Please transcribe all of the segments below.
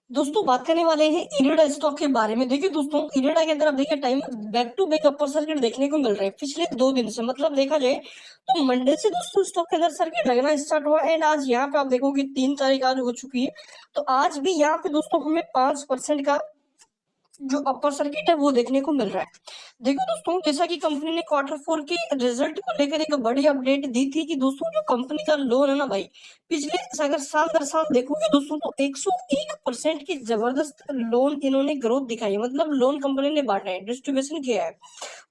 दोस्तों बात करने वाले हैं इरिडा स्टॉक के बारे में। देखिए दोस्तों, इरिडा के अंदर आप देखिए time back to back upper circuit देखने को मिल रहा है पिछले 2 दिन से। मतलब देखा जाए तो मंडे से दोस्तों स्टॉक के अंदर सर्किट लगना स्टार्ट हुआ एंड आज यहाँ पे आप देखोगे 3 तारीख आज हो चुकी है। तो आज भी यहाँ पे दोस्तों हमें 5% का जो अपर सर्किट है वो देखने को मिल रहा है। देखो दोस्तों, जैसा कि कंपनी ने Q4 के रिजल्ट को लेकर एक बड़ी अपडेट दी थी कि दोस्तों जो कंपनी का लोन है ना भाई, पिछले अगर साल दर साल देखोगे दोस्तों तो 101% की जबरदस्त लोन इन्होंने ग्रोथ दिखाई है। मतलब लोन कंपनी ने बांटा है, डिस्ट्रीब्यूशन किया है,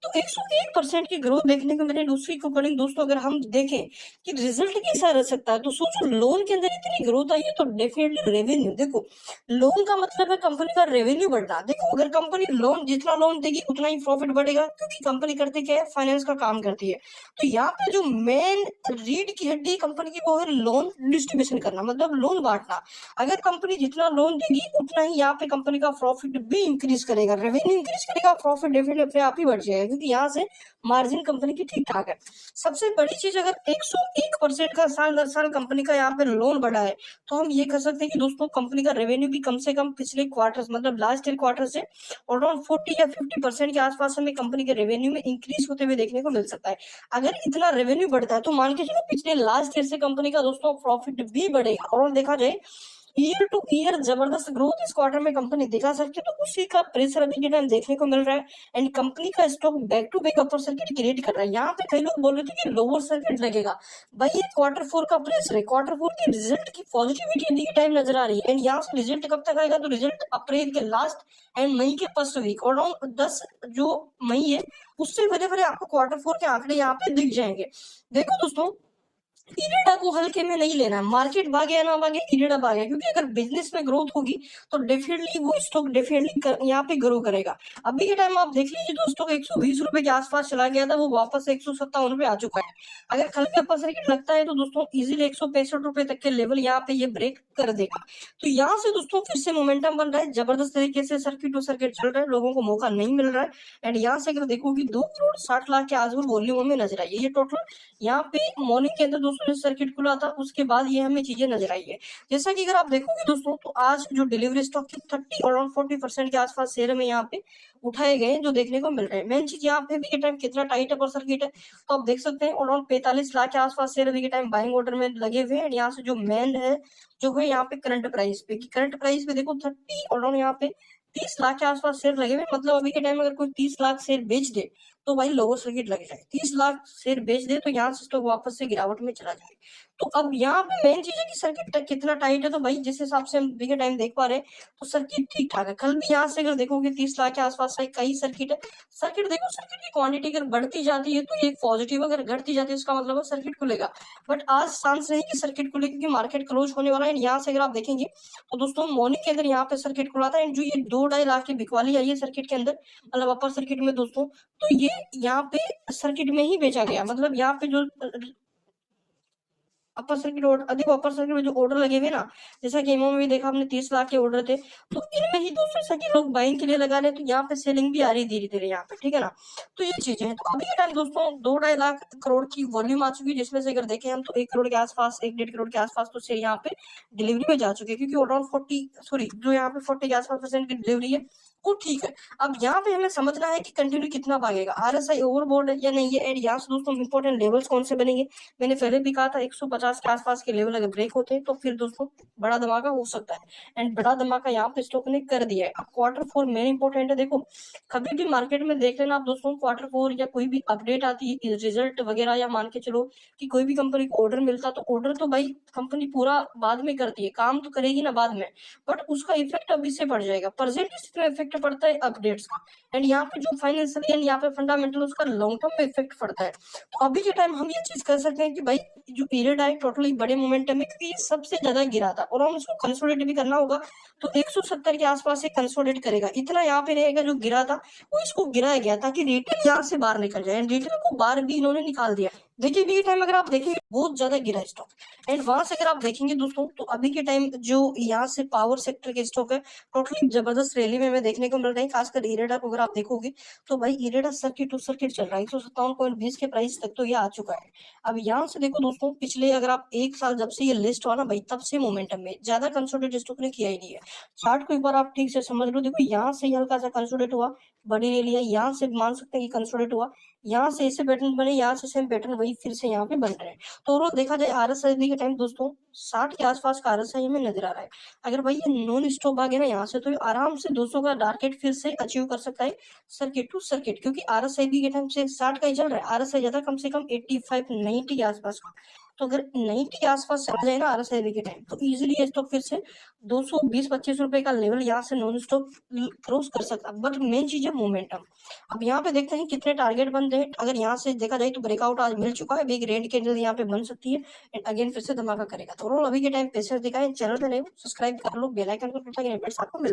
तो 101% की ग्रोथ देखने को मिले। दूसरी अकॉर्डिंग दोस्तों अगर हम देखें कि रिजल्ट कैसा रह सकता है, तो सोचो लोन के अंदर इतनी ग्रोथ आई है तो डेफिनेटली रेवेन्यू, देखो लोन का मतलब है कंपनी का रेवेन्यू बढ़ना। देखो अगर कंपनी लोन जितना लोन देगी उतना ही प्रॉफिट बढ़ेगा, क्योंकि कंपनी करती क्या है, फाइनेंस का काम करती है। तो यहाँ पे जो मेन रीढ़ की हड्डी कंपनी की वो है लोन डिस्ट्रीब्यूशन करना, मतलब लोन बांटना। अगर कंपनी जितना लोन देगी उतना ही यहाँ पे कंपनी का प्रॉफिट भी इंक्रीज करेगा, रेवेन्यू इंक्रीज करेगा, प्रॉफिट डेफिनेटली अपने आप ही बढ़ जाएगा, क्योंकि यहाँ से मार्जिन कंपनी की ठीक ठाक है। सबसे बड़ी चीज, अगर 101% का साल दर साल कंपनी का यहाँ पे लोन बढ़ा है, तो हम ये कह सकते हैं कि दोस्तों कंपनी का रेवेन्यू भी कम से कम पिछले क्वार्टर मतलब लास्ट ईयर क्वार्टर से अराउंड 40 या 50% के आसपास हमें कंपनी के रेवेन्यू में इंक्रीज होते हुए देखने को मिल सकता है। अगर इतना रेवेन्यू बढ़ता है तो मान के चलो पिछले लास्ट ईयर से कंपनी का दोस्तों प्रॉफिट भी बढ़ेगा। और देखा जाए ईयर टू ईयर जबरदस्त ग्रोथ इस क्वार्टर में कंपनी दिखा सकती है, तो उसी का प्रेशर अभी के टाइम देखने को मिल रहा है एंड कंपनी का stock back to back upper circuit create कर रहा है। यहाँ पे कई लोग बोल रहे थे कि लोअर सर्किट लगेगा, भाई ये Q4 का प्रेशर है, Q4 के रिजल्ट की पॉजिटिविटी अभी के टाइम नजर आ रही है। एंड यहाँ से रिजल्ट कब तक आएगा, तो रिजल्ट अप्रैल के लास्ट एंड मई के फर्स्ट वीक और अराउंड 10 जो मई है उससे पहले पहले आपको Q4 के आंकड़े यहाँ पे दिख जाएंगे। देखो दोस्तों, इरेडा को हल्के में नहीं लेना, मार्केट भागे या ना भागे इरेडा भागे, क्योंकि अगर बिजनेस में ग्रोथ होगी तो डेफिनेटली वो स्टॉक डेफिनेटली यहाँ पे ग्रो करेगा। अभी के टाइम आप देख लीजिए दोस्तों 120 रुपए के आसपास चला गया था, वो वापस 157 रुपए आ चुका है। अगर कल के अपर सर्किट लगता है तो दोस्तों इजीली 165 रुपए तक के लेवल यहाँ पे ये ब्रेक कर देगा। तो यहाँ से दोस्तों फिर से मोमेंटम बन रहा है, जबरदस्त तरीके से सर्किट टू सर्किट चल रहा है, लोगों को मौका नहीं मिल रहा है। एंड यहाँ से अगर देखोगे 2 करोड़ 60 लाख के आसपास वॉल्यूम में नजर आई है ये टोटल। यहाँ पे मॉर्निंग के अंदर दोस्तों सर्किट खुला था, उसके बाद ये हमें चीजें नजर आई है। जैसा कि अगर आप देखोगे दोस्तों तो आज जो डिलीवरी स्टॉक की 30 अराउंड 40% के आसपास शेयर में यहाँ पे उठाए गए जो देखने को मिल रहे हैं। मेन चीज यहाँ पे भी टाइम कितना टाइट अपर सर्किट है, तो आप देख सकते हैं अराउंड 45 लाख के आसपास शेयर अभी के टाइम बाइंग ऑर्डर में लगे हुए हैं। यहाँ से जो मेन है जो है यहाँ पे करंट प्राइस पे, कि करंट प्राइस पे देखो 30 अराउंड यहाँ पे 30 लाख के आसपास शेयर लगे हुए। मतलब अभी के टाइम अगर कोई 30 लाख शेयर बेच दे तो भाई लोअर सर्किट लग जाए, 30 लाख शेयर बेच दे तो यहाँ से स्टॉक वापस से गिरावट में चला जाए। तो अब यहाँ पे मेन चीज है कि सर्किट कितना टाइट है, तो भाई जिस हिसाब से हम अभी के टाइम देख पा रहे हैं तो सर्किट ठीक ठाक है। कल भी यहाँ से अगर देखोगे 30 लाख के आसपास कई सर्किट है। सर्किट देखो, सर्किट की क्वांटिटी अगर बढ़ती जाती है तो ये पॉजिटिव, अगर घटती जाती है उसका मतलब है सर्किट खुलेगा। बट आज चांस नहीं कि सर्किट खुले, क्योंकि मार्केट क्लोज होने वाला है। यहाँ से अगर आप देखेंगे तो दोस्तों मॉर्निंग के अंदर यहाँ पे सर्किट खुला था एंड जो ये 2-2.5 लाख की बिकवाली आई है सर्किट के अंदर, मतलब अपर सर्किट में दोस्तों, तो ये यहाँ पे सर्किट में ही बेचा गया। मतलब यहाँ पे जो अपर सर्किट अधिक अपर सर्किट में जो ऑर्डर लगे हुए ना, जैसा कि इमो में भी देखा हमने 30 लाख के ऑर्डर थे, तो इनमें ही दोस्तों सर्किट लोग बाइंग के लिए लगा रहे हैं, तो यहाँ पे सेलिंग भी आ रही धीरे धीरे यहाँ पे, ठीक है ना। तो ये चीजें हैं। तो अभी के टाइम दोस्तों 2-2.5 लाख करोड़ की वॉल्यूम आ चुकी है, जिसमें से अगर देखें हम तो 1 करोड़ के आसपास 1-1.5 करोड़ के आसपास तो शेयर यहाँ पे डिलीवरी में जा चुके हैं, क्योंकि अराउंड 40 जो यहाँ पे 40 के आसपास % की डिलीवरी है वो ठीक है। अब यहाँ पे हमें समझना है कि कंटिन्यू कितना भागेगा, RSI ओवरबोर्ड है या नहीं है। एंड यहाँ से दोस्तों इंपॉर्टेंट लेवल्स कौन से बनेंगे, मैंने पहले भी कहा था 150 के आसपास के लेवल अगर ब्रेक होते हैं तो फिर दोस्तों बड़ा धमाका हो सकता है। एंड बड़ा धमाका यहाँ पे स्टॉक ने कर दिया है। अब Q4 मेन इंपॉर्टेंट है। देखो कभी भी मार्केट में देख लेना आप दोस्तों, Q4 या कोई भी अपडेट आती है रिजल्ट वगैरह, या मान के चलो कि कोई भी कंपनी को ऑर्डर मिलता, तो ऑर्डर तो भाई कंपनी पूरा बाद में करती है, काम तो करेगी ना बाद में, बट उसका इफेक्ट अभी से पड़ जाएगा। प्रेजेंट में इफेक्ट पड़ता है अपडेट्स का, एंड यहाँ पे जो फाइनेंशियल एंड यहाँ पे फंडामेंटल उसका लॉन्ग टर्म में इफेक्ट पड़ता है। तो अभी के टाइम हम ये चीज कर सकते हैं कि भाई जो पीरियड है टोटली बड़े मोमेंटम में, क्योंकि ये सबसे ज्यादा गिरा था और हम इसको कंसोलिडेट भी करना होगा, तो 170 के आसपास से कंसोलिडेट करेगा। इतना यहाँ पे रहेगा जो गिरा था वो इसको गिराया गया ताकि रिटेल यहाँ से बाहर निकल जाए, रिटेल को बाहर भी इन्होंने निकाल दिया। देखिए अभी के टाइम अगर आप देखेंगे बहुत ज्यादा गिरा स्टॉक, एंड वहां से अगर आप देखेंगे दोस्तों तो अभी के टाइम जो यहाँ से पावर सेक्टर के स्टॉक है टोटली जबरदस्त रैली में देखने को मिल रहे हैं। खासकर इरेडा को अगर आप देखोगे तो भाई इरेडा सर्किट टू सर्किट चल रहा है, 157.20 के प्राइस तक तो ये आ चुका है। अब यहाँ से देखो दोस्तों, पिछले अगर आप एक साल जब से ये लिस्ट हुआ ना भाई, तब से मोमेंटम में ज्यादा कंसोलिडेट स्टॉक ने किया ही नहीं है। चार्ट को एक बार आप ठीक से समझ लो, देखो यहाँ से हल्का सा कंसोलिडेट हुआ, बड़ी रैली है, यहाँ से मान सकते हैं कि कंसोलिडेट हुआ, यहाँ से ऐसे पैटर्न बने, यहाँ से सेम पैटर्न वही फिर से यहाँ पे बन रहे हैं। तो ओवरऑल देखा जाए आरएसआई के टाइम दोस्तों 60 के आसपास का आरएसआई में नजर आ रहा है। अगर भाई ये नॉन स्टॉप आ गया ना यहाँ से, तो ये आराम से 200 का टारगेट फिर से अचीव कर सकता है सर्किट टू सर्किट, क्योंकि आरएसआई के टाइम से 60 का ही चल रहा है, आरएसआई ज्यादा कम से कम 85 90 के आसपास का। तो अगर 90 के आसपास चला जाए ना आरएसआई के टाइम, तो इजीली ये स्टॉक फिर से 220-25 रुपए का लेवल यहाँ से नॉन स्टॉप क्रॉस कर सकता है। बट मेन चीज है मोमेंटम। अब यहाँ पे देखते हैं कितने टारगेट बनते हैं। अगर यहाँ से देखा जाए तो ब्रेकआउट आज मिल चुका है, बिग रेड कैंडल यहाँ पे बन सकती है, एंड अगेन फिर से धमाका करेगा। तो ओवरऑल अभी के टाइम पेशेंस दिखाएं, चैनल पे नहीं सब्सक्राइब कर लो, बेल आइकन को क्लिक करके अपडेट्स आपको मिल